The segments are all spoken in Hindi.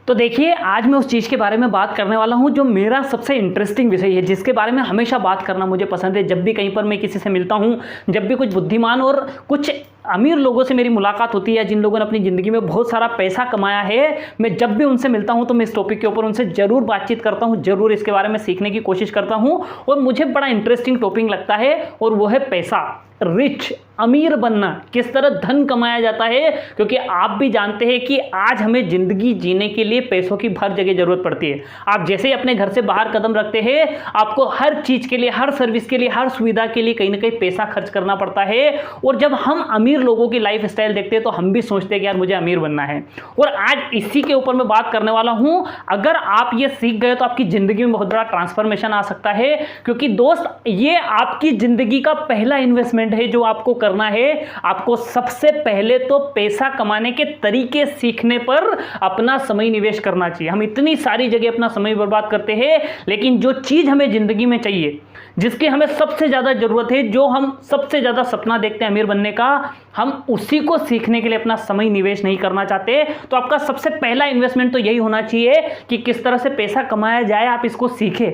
तो देखिए, आज मैं उस चीज़ के बारे में बात करने वाला हूं जो मेरा सबसे इंटरेस्टिंग विषय है, जिसके बारे में हमेशा बात करना मुझे पसंद है। जब भी कहीं पर मैं किसी से मिलता हूं, जब भी कुछ बुद्धिमान और कुछ अमीर लोगों से मेरी मुलाकात होती है, जिन लोगों ने अपनी ज़िंदगी में बहुत सारा पैसा कमाया है, मैं जब भी उनसे मिलता हूं तो मैं इस टॉपिक के ऊपर उनसे ज़रूर बातचीत करता हूं, ज़रूर इसके बारे में सीखने की कोशिश करता हूं। और मुझे बड़ा इंटरेस्टिंग टॉपिक लगता है और वो है पैसा, रिच, अमीर बनना, किस तरह धन कमाया जाता है। क्योंकि आप भी जानते हैं कि आज हमें ज़िंदगी जीने के लिए पैसों की हर जगह ज़रूरत पड़ती है। आप जैसे ही अपने घर से बाहर कदम रखते हैं, आपको हर चीज़ के लिए, हर सर्विस के लिए, हर सुविधा के लिए कहीं ना कहीं पैसा खर्च करना पड़ता है। और जब हम अमीर लोगों की लाइफ स्टाइल देखते हैं तो हम भी सोचते हैं कि यार मुझे अमीर बनना है। और आज इसी के ऊपर मैं बात करने वाला हूँ। अगर आप ये सीख गए तो आपकी ज़िंदगी में बहुत बड़ा ट्रांसफॉर्मेशन आ सकता है। क्योंकि दोस्त, ये आपकी ज़िंदगी का पहला इन्वेस्टमेंट है जो आपको करना है। आपको सबसे पहले तो पैसा कमाने के तरीके सीखने पर अपना समय निवेश करना चाहिए। हम इतनी सारी जगह अपना समय बर्बाद करते हैं, लेकिन जो चीज़ हमें ज़िंदगी में चाहिए, जिसकी हमें सबसे ज़्यादा ज़रूरत है, जो हम सबसे ज़्यादा सपना देखते हैं अमीर बनने का, हम उसी को सीखने के लिए अपना समय निवेश नहीं करना चाहते। तो आपका सबसे पहला इन्वेस्टमेंट तो यही होना चाहिए कि किस तरह से पैसा कमाया जाए, आप इसको सीखें।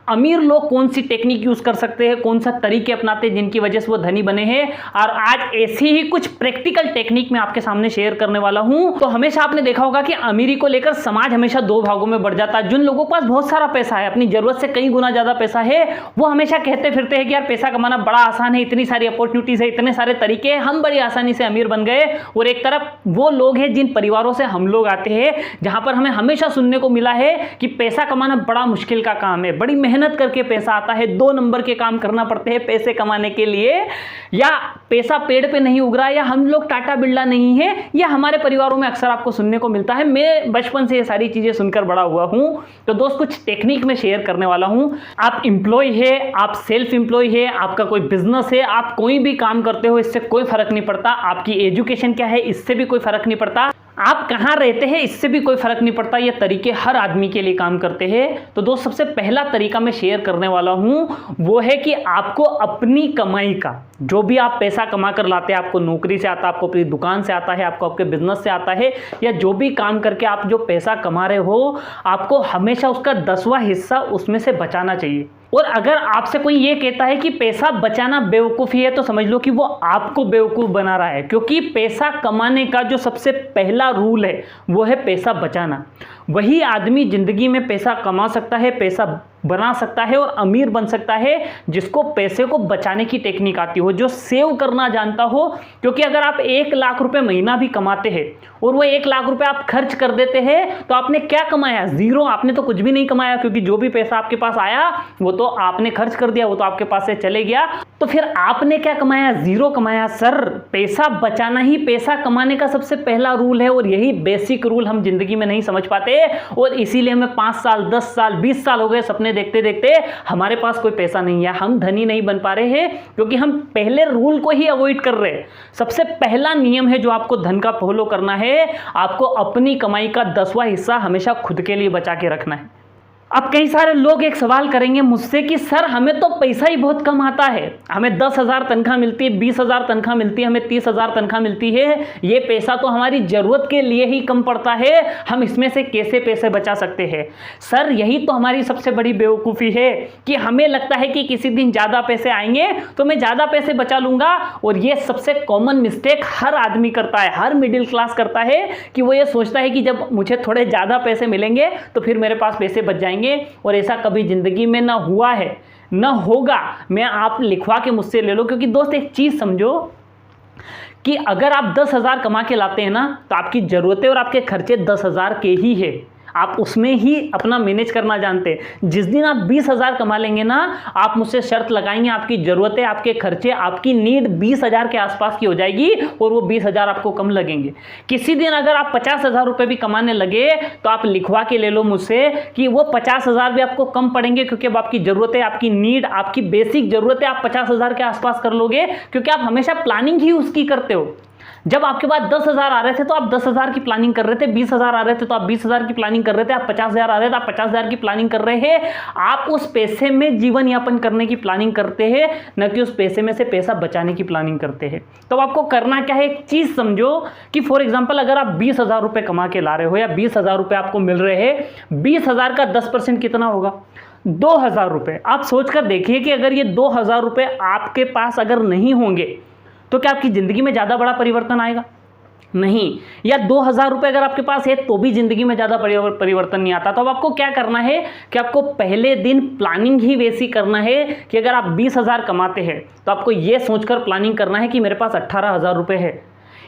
अमीर लोग कौन सी टेक्निक यूज कर सकते हैं, कौन सा तरीके अपनाते हैं जिनकी वजह से वो धनी बने हैं, और आज ऐसी ही कुछ प्रैक्टिकल टेक्निक मैं आपके सामने शेयर करने वाला हूं। तो हमेशा आपने देखा होगा कि अमीरी को लेकर समाज हमेशा दो भागों में बढ़ जाता है। जिन लोगों के पास बहुत सारा पैसा है, अपनी जरूरत से कई गुना ज्यादा पैसा है, वो हमेशा कहते फिरते हैं कि यार पैसा कमाना बड़ा आसान है, इतनी सारी अपॉर्चुनिटीज है, इतने सारे तरीके हैं, हम बड़ी आसानी से अमीर बन गए। और एक तरफ वो लोग हैं जिन परिवारों से हम लोग आते हैं, जहां पर हमें हमेशा सुनने को मिला है कि पैसा कमाना बड़ा मुश्किल का काम है, बड़ी मेहनत करके पैसा आता है, 2 नंबर के काम करना पड़ते हैं पैसे कमाने के लिए, या पैसा पेड़ पे नहीं उग रहा, या हम लोग टाटा बिरला नहीं है। या हमारे परिवारों में अक्सर आपको सुनने को मिलता है। मैं बचपन से ये सारी चीजें सुनकर बड़ा हुआ हूं। तो दोस्त, कुछ टेक्निक में शेयर करने वाला हूं। आप एम्प्लॉय है, आप सेल्फ एम्प्लॉय है, आपका कोई बिजनेस है, आप कोई भी काम करते हो, इससे कोई फर्क नहीं पड़ता। आपकी एजुकेशन क्या है, इससे भी कोई फर्क नहीं पड़ता। आप कहाँ रहते हैं, इससे भी कोई फर्क नहीं पड़ता। ये तरीके हर आदमी के लिए काम करते हैं। तो दोस्त, सबसे पहला तरीका मैं शेयर करने वाला हूं, वो है कि आपको अपनी कमाई का, जो भी आप पैसा कमा कर लाते हैं, आपको नौकरी से आता है, आपको अपनी दुकान से आता है, आपको आपके बिजनेस से आता है, या जो भी काम करके आप जो पैसा कमा रहे हो, आपको हमेशा उसका 10वां हिस्सा उसमें से बचाना चाहिए। और अगर आपसे कोई ये कहता है कि पैसा बचाना बेवकूफ़ी है, तो समझ लो कि वो आपको बेवकूफ़ बना रहा है। क्योंकि पैसा कमाने का जो सबसे पहला रूल है वो है पैसा बचाना। वही आदमी ज़िंदगी में पैसा कमा सकता है, पैसा बना सकता है और अमीर बन सकता है, जिसको पैसे को बचाने की टेक्निक आती हो, जो सेव करना जानता हो। क्योंकि अगर आप 1 लाख रुपए महीना भी कमाते हैं और वो 1 लाख रुपए आप खर्च कर देते हैं, तो आपने क्या कमाया? ज़ीरो। आपने तो कुछ भी नहीं कमाया, क्योंकि जो भी पैसा आपके पास आया वो तो आपने खर्च कर दिया, वो तो आपके पास से चले गया। तो फिर आपने क्या कमाया? ज़ीरो कमाया। सर, पैसा बचाना ही पैसा कमाने का सबसे पहला रूल है, और यही बेसिक रूल हम जिंदगी में नहीं समझ पाते। और इसीलिए हमें 5 साल, 10 साल, 20 साल हो गए सपने देखते देखते हमारे पास कोई पैसा नहीं है, हम धनी नहीं बन पा रहे हैं, क्योंकि हम पहले रूल को ही अवॉइड कर रहे हैं। सबसे पहला नियम है जो आपको धन का फॉलो करना है, आपको अपनी कमाई का 10वां हिस्सा हमेशा खुद के लिए बचा के रखना है। अब कई सारे लोग एक सवाल करेंगे मुझसे कि सर, हमें तो पैसा ही बहुत कम आता है, हमें 10,000 तनख्वाह मिलती है, 20,000 तनख्वाह मिलती है, हमें 30,000 तनख्वाह मिलती है, ये पैसा तो हमारी ज़रूरत के लिए ही कम पड़ता है, हम इसमें से कैसे पैसे बचा सकते हैं? सर, यही तो हमारी सबसे बड़ी बेवकूफ़ी है कि हमें लगता है कि किसी दिन ज़्यादा पैसे आएंगे तो मैं ज़्यादा पैसे बचा लूँगा। और ये सबसे कॉमन मिस्टेक हर आदमी करता है, हर मिडिल क्लास करता है, कि वो ये सोचता है कि जब मुझे थोड़े ज़्यादा पैसे मिलेंगे तो फिर मेरे पास पैसे बच जाएंगे। और ऐसा कभी जिंदगी में ना हुआ है, ना होगा। मैं आप लिखवा के मुझसे ले लो। क्योंकि दोस्त, एक चीज समझो कि अगर आप 10,000 कमा के लाते हैं ना, तो आपकी जरूरतें और आपके खर्चे 10,000 के ही है, आप उसमें ही अपना मैनेज करना जानते हैं। जिस दिन आप 20,000 कमा लेंगे ना, आप मुझसे शर्त लगाएंगे, आपकी ज़रूरतें, आपके खर्चे, आपकी नीड 20,000 के आसपास की हो जाएगी, और वो 20,000 आपको कम लगेंगे। किसी दिन अगर आप 50,000 रुपये भी कमाने लगे, तो आप लिखवा के ले लो मुझसे कि वो 50,000 भी आपको कम पड़ेंगे, क्योंकि अब आपकी ज़रूरतें, आपकी नीड, आपकी बेसिक ज़रूरतें आप 50,000 के आसपास कर लोगे, क्योंकि आप हमेशा प्लानिंग ही उसकी करते हो। जब आपके पास 10,000 आ रहे थे तो आप 10,000 की प्लानिंग कर रहे थे, 20,000 आ रहे थे तो आप 20,000 की प्लानिंग कर रहे थे, आप 50,000 आ रहे थे तो आप 50,000 की प्लानिंग कर रहे हैं। आप उस पैसे में जीवन यापन करने की प्लानिंग करते हैं, न कि उस पैसे में से पैसा बचाने की प्लानिंग करते हैं। तो आपको करना क्या है, एक चीज समझो कि फॉर एग्जाम्पल अगर आप 20,000 रुपए कमा के ला रहे हो या 20,000 रुपए आपको मिल रहे हैं, 20,000 का 10% कितना होगा, 2,000 रुपए। आप सोचकर देखिए कि अगर ये 2,000 रुपए आपके पास अगर नहीं होंगे तो क्या आपकी जिंदगी में ज्यादा बड़ा परिवर्तन आएगा? नहीं। या 2,000 रुपए अगर आपके पास है तो भी जिंदगी में ज्यादा परिवर्तन नहीं आता। तो अब आपको क्या करना है कि आपको पहले दिन प्लानिंग ही वैसी करना है कि अगर आप 20,000 कमाते हैं तो आपको यह सोचकर प्लानिंग करना है कि मेरे पास 18,000 रुपए है।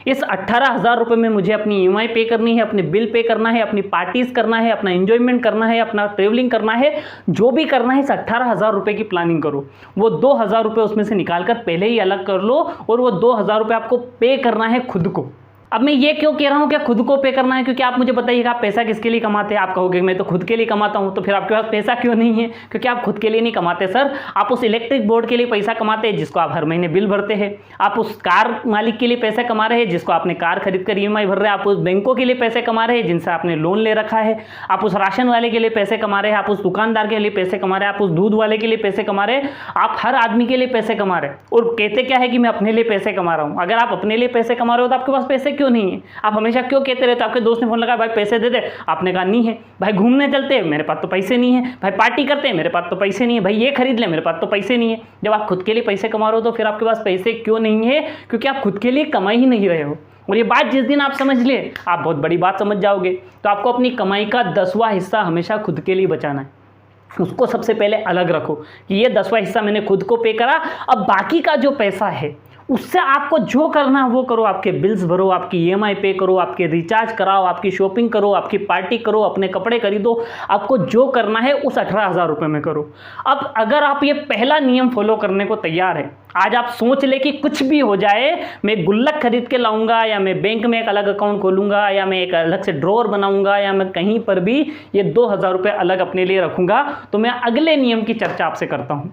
इस 18,000 रुपए में मुझे अपनी EMI पे करनी है, अपने बिल पे करना है, अपनी पार्टीज करना है, अपना एंजॉयमेंट करना है, अपना ट्रेवलिंग करना है, जो भी करना है। इस 18,000 रुपए की प्लानिंग करो। वो 2,000 रुपए उसमें से निकालकर पहले ही अलग कर लो और वो 2,000 रुपए आपको पे करना है खुद को। अब मैं ये क्यों कह रहा हूं कि खुद को पे करना है, क्योंकि आप मुझे बताइएगा आप पैसा किसके लिए कमाते हैं? आप कहोगे मैं तो खुद के लिए कमाता हूं। तो फिर आपके पास पैसा क्यों नहीं है? क्योंकि आप खुद के लिए नहीं कमाते सर। आप उस इलेक्ट्रिक बोर्ड के लिए पैसा कमाते हैं जिसको आप हर महीने बिल भरते हैं। आप उस कार मालिक के लिए पैसा कमा रहे हैं जिसको आपने कार खरीद कर EMI भर रहे हैं। आप उस बैंकों के लिए पैसे कमा रहे हैं जिनसे आपने लोन ले रखा है। आप उस राशन वाले के लिए पैसे कमा रहे हैं, आप उस दुकानदार के लिए पैसे कमा रहे हैं, आप उस दूध वाले के लिए पैसे कमा रहे हैं। आप हर आदमी के लिए पैसे कमा रहे हैं और कहते क्या है कि मैं अपने लिए पैसे कमा रहा हूं। अगर आप अपने लिए पैसे कमा रहे हो तो आपके पास पैसे क्यों नहीं है? आप हमेशा क्यों कहते रहते? आपके दोस्त ने फोन लगाया, भाई पैसे दे दे, आपने कहा नहीं है। भाई घूमने चलते हैं, मेरे पास तो पैसे नहीं है। भाई पार्टी करते हैं, मेरे पास तो पैसे नहीं है। भाई ये खरीद ले, मेरे पास तो पैसे नहीं है। जब आप खुद के लिए पैसे कमा रहे हो तो फिर आपके पास पैसे क्यों नहीं है? क्योंकि आप खुद के लिए कमा ही नहीं रहे हो। और ये बात जिस दिन आप समझ ले, आप बहुत बड़ी बात समझ जाओगे। तो आपको अपनी कमाई का 10वां हिस्सा हमेशा खुद के लिए बचाना है। उसको सबसे पहले अलग रखो कि ये 10वां हिस्सा मैंने खुद को पे करा। अब बाकी का जो पैसा है उससे आपको जो करना है वो करो। आपके बिल्स भरो, आपकी EMI पे करो, आपके रिचार्ज कराओ, आपकी शॉपिंग करो, आपकी पार्टी करो, अपने कपड़े खरीदो। आपको जो करना है उस 18,000 रुपये में करो। अब अगर आप ये पहला नियम फॉलो करने को तैयार है, आज आप सोच ले कि कुछ भी हो जाए, मैं गुल्लक खरीद के लाऊंगा या मैं बैंक में एक अलग अकाउंट खोलूंगा या मैं एक अलग से ड्रॉअर बनाऊंगा या मैं कहीं पर भी ये 2,000 रुपये अलग अपने लिए रखूंगा, तो मैं अगले नियम की चर्चा आपसे करता हूं।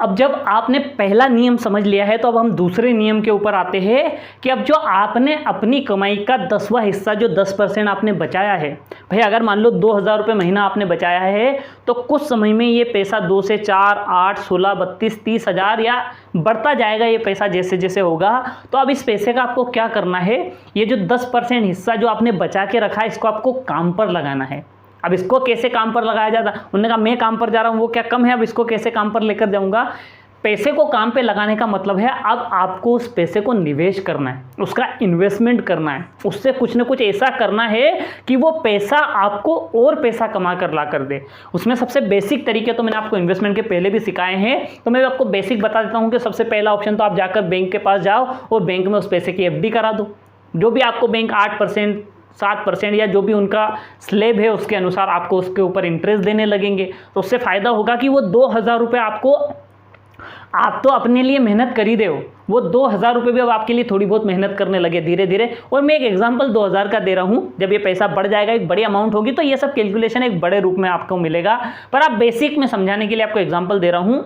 अब जब आपने पहला नियम समझ लिया है तो अब हम दूसरे नियम के ऊपर आते हैं कि अब जो आपने अपनी कमाई का 10वां हिस्सा जो 10% आपने बचाया है, भाई अगर मान लो 2,000 रुपये महीना आपने बचाया है तो कुछ समय में ये पैसा 2 से 4, 8, 16, 32, 30,000 या बढ़ता जाएगा ये पैसा जैसे जैसे होगा। तो अब इस पैसे का आपको क्या करना है, ये जो 10% हिस्सा जो आपने बचा के रखा है इसको आपको काम पर लगाना है। अब इसको कैसे काम पर लगाया जाता? उन्होंने कहा मैं काम पर जा रहा हूँ, वो क्या कम है? अब इसको कैसे काम पर लेकर जाऊंगा? पैसे को काम पे लगाने का मतलब है अब आपको उस पैसे को निवेश करना है, उसका इन्वेस्टमेंट करना है, उससे कुछ ना कुछ ऐसा करना है कि वो पैसा आपको और पैसा कमा कर ला कर दे। उसमें सबसे बेसिक तरीके तो मैंने आपको इन्वेस्टमेंट के पहले भी सिखाए हैं, तो मैं आपको बेसिक बता देता हूँ कि सबसे पहला ऑप्शन तो आप जाकर बैंक के पास जाओ और बैंक में उस पैसे की FD करा दो। जो भी आपको बैंक 8%, 7% या जो भी उनका स्लेब है उसके अनुसार आपको उसके ऊपर इंटरेस्ट देने लगेंगे। तो उससे फ़ायदा होगा कि वो 2,000 रुपये आपको, आप तो अपने लिए मेहनत कर ही रहे हो, वो 2,000 रुपये भी अब आपके लिए थोड़ी बहुत मेहनत करने लगे धीरे धीरे। और मैं एक एग्जांपल 2,000 का दे रहा हूँ, जब ये पैसा बढ़ जाएगा एक बड़ी अमाउंट होगी तो ये सब कैलकुलेशन एक बड़े रूप में आपको मिलेगा, पर आप बेसिक में समझाने के लिए आपको एग्जाम्पल दे रहा हूँ।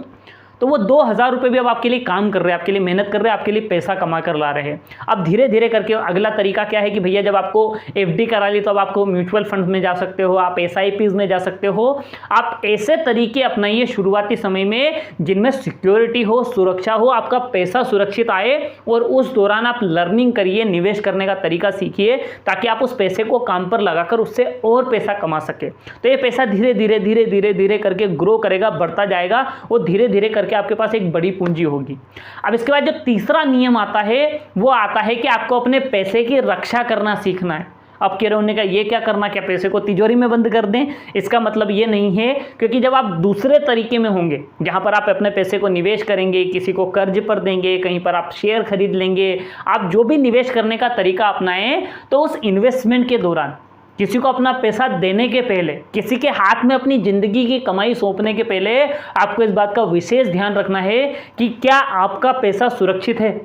तो वो 2,000 रुपये भी अब आपके लिए काम कर रहे हैं, आपके लिए मेहनत कर रहे हैं, आपके लिए पैसा कमा कर ला रहे हैं। अब धीरे धीरे करके अगला तरीका क्या है कि भैया जब आपको FD करा ली तो अब आपको म्यूचुअल फंड में जा सकते हो, आप SIPs में जा सकते हो। आप ऐसे तरीके अपनाइए शुरुआती समय में जिनमें सिक्योरिटी हो, सुरक्षा हो, आपका पैसा सुरक्षित आए और उस दौरान आप लर्निंग करिए, निवेश करने का तरीका सीखिए ताकि आप उस पैसे को काम पर लगाकर उससे और पैसा कमा सके। तो ये पैसा धीरे धीरे धीरे धीरे धीरे करके ग्रो करेगा, बढ़ता जाएगा और धीरे धीरे करके आपके पास एक बड़ी पूंजी होगी। अब इसके बाद जो तीसरा नियम आता है वो आता है कि आपको अपने पैसे की रक्षा करना सीखना है। अब कह रहे होने का ये क्या करना, क्या पैसे को तिजोरी में बंद कर दें? इसका मतलब ये नहीं है, क्योंकि जब आप दूसरे तरीके में होंगे जहां पर आप अपने पैसे को निवेश करेंगे, किसी को कर्ज पर देंगे, कहीं पर आप शेयर खरीद लेंगे, आप जो भी निवेश करने का तरीका अपनाएं, तो उस इन्वेस्टमेंट के दौरान किसी को अपना पैसा देने के पहले, किसी के हाथ में अपनी जिंदगी की कमाई सौंपने के पहले आपको इस बात का विशेष ध्यान रखना है कि क्या आपका पैसा सुरक्षित है।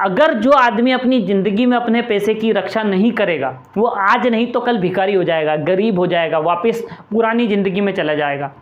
अगर जो आदमी अपनी जिंदगी में अपने पैसे की रक्षा नहीं करेगा वो आज नहीं तो कल भिखारी हो जाएगा, गरीब हो जाएगा, वापस पुरानी जिंदगी में चला जाएगा।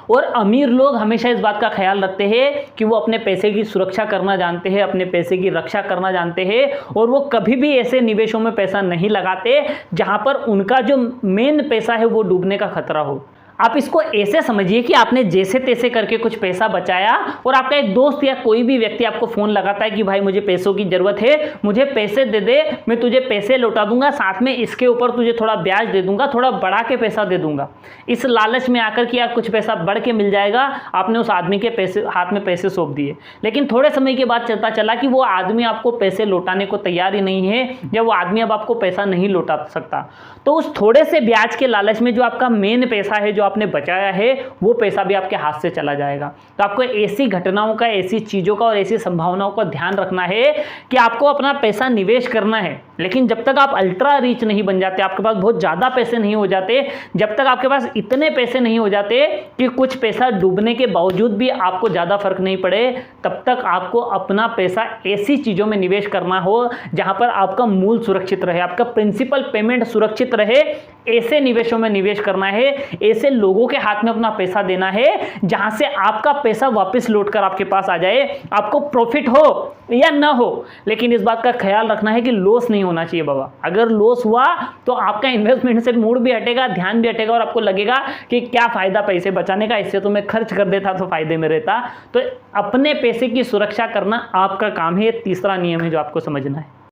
और अमीर लोग हमेशा इस बात का ख्याल रखते हैं कि वो अपने पैसे की सुरक्षा करना जानते हैं, अपने पैसे की रक्षा करना जानते हैं, और वो कभी भी ऐसे निवेशों में पैसा नहीं लगाते जहां पर उनका जो मेन पैसा है वो डूबने का खतरा हो। आप इसको ऐसे समझिए कि आपने जैसे तैसे करके कुछ पैसा बचाया और आपका एक दोस्त या कोई भी व्यक्ति आपको फ़ोन लगाता है कि भाई मुझे पैसों की ज़रूरत है, मुझे पैसे दे दे, मैं तुझे पैसे लौटा दूंगा, साथ में इसके ऊपर तुझे थोड़ा ब्याज दे दूंगा, थोड़ा बढ़ा के पैसा दे दूंगा। इस लालच में आकर कि यार कुछ पैसा बढ़ के मिल जाएगा, आपने उस आदमी के पैसे हाथ में पैसे सौंप दिए, लेकिन थोड़े समय के बाद पता चला कि वो आदमी आपको पैसे लौटाने को तैयार ही नहीं है, या वो आदमी अब आपको पैसा नहीं लौटा सकता। तो उस थोड़े से ब्याज के लालच में जो आपका मेन पैसा है, जो आपने बचाया है, वो पैसा भी आपके हाथ से चला जाएगा। तो आपको ऐसी घटनाओं का, ऐसी चीज़ों का और ऐसी संभावनाओं का ध्यान रखना है कि आपको अपना पैसा निवेश करना है, लेकिन जब तक आप अल्ट्रा रिच नहीं बन जाते, आपके पास बहुत ज़्यादा पैसे नहीं हो जाते, जब तक आपके पास इतने पैसे नहीं हो जाते कि कुछ पैसा डूबने के बावजूद भी आपको ज़्यादा फर्क नहीं पड़े, तब तक आपको अपना पैसा ऐसी चीज़ों में निवेश करना हो जहाँ पर आपका मूल सुरक्षित रहे, आपका प्रिंसिपल पेमेंट सुरक्षित रहे। ऐसे निवेशों में निवेश करना है, ऐसे लोगों के हाथ में अपना पैसा देना है जहां से आपका पैसा वापस लौटकर आपके पास आ जाए, आपको प्रॉफिट हो या ना हो, लेकिन इस बात का ख्याल रखना है कि लॉस नहीं होना चाहिए बाबा। अगर लॉस हुआ तो आपका इन्वेस्टमेंट से मूड भी हटेगा, ध्यान भी हटेगा, और आपको लगेगा कि क्या फ़ायदा पैसे बचाने का, इससे तो मैं खर्च कर देता तो फ़ायदे में रहता। तो अपने पैसे की सुरक्षा करना आपका काम है, ये तीसरा नियम है जो आपको समझना है।